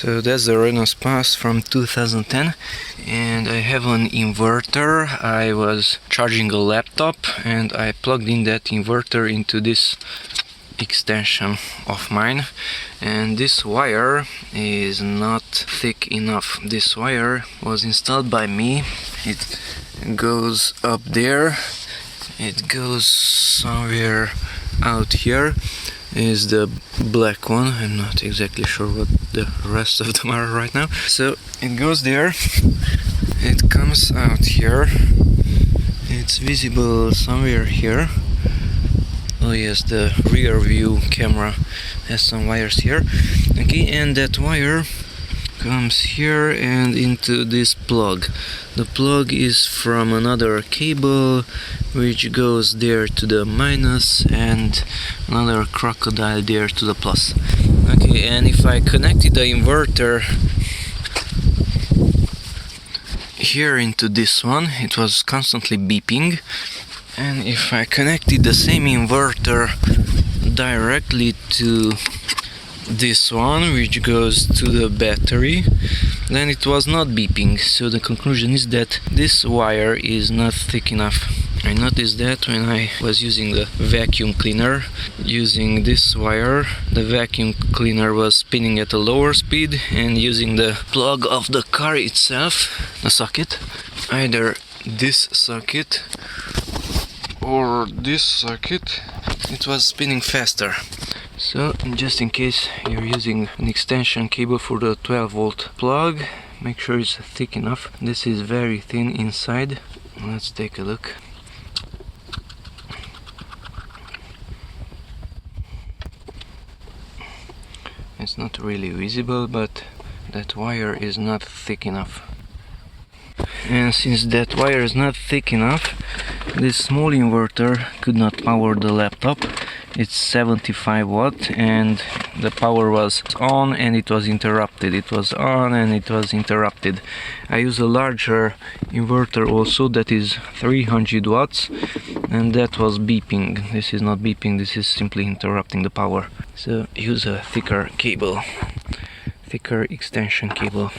So that's the Renault Pass from 2010, and I have an inverter. I was charging a laptop and I plugged in that inverter into this extension of mine, and this wire is not thick enough. This wire was installed by me. It goes up there, it goes somewhere out here is the black one. I'm not exactly sure what the rest of them are right now. So it goes there, it comes out here, it's visible somewhere here. Oh yes, the rear view camera has some wires here. Okay, and that wire comes here and into this plug. The plug is from another cable which goes there to the minus, and another crocodile there to the plus. Okay, and if I connected the inverter here into this one, it was constantly beeping. And if I connected the same inverter directly to this one, which goes to the battery, then it was not beeping. So the conclusion is that this wire is not thick enough. I noticed that when I was using the vacuum cleaner. Using this wire, the vacuum cleaner was spinning at a lower speed, and using the plug of the car itself, the socket, either this socket or this socket, it was spinning faster. So just in case you're using an extension cable for the 12-volt plug, make sure it's thick enough. This is very thin inside. Let's take a look. It's not really visible, but that wire is not thick enough. And since that wire is not thick enough, this small inverter could not power the laptop. It's 75 watt, and the power was on and it was interrupted. It was on and it was interrupted. I use a larger inverter also that is 300 watts, and that was beeping. This is not beeping, this is simply interrupting the power. So use a thicker cable, thicker extension cable.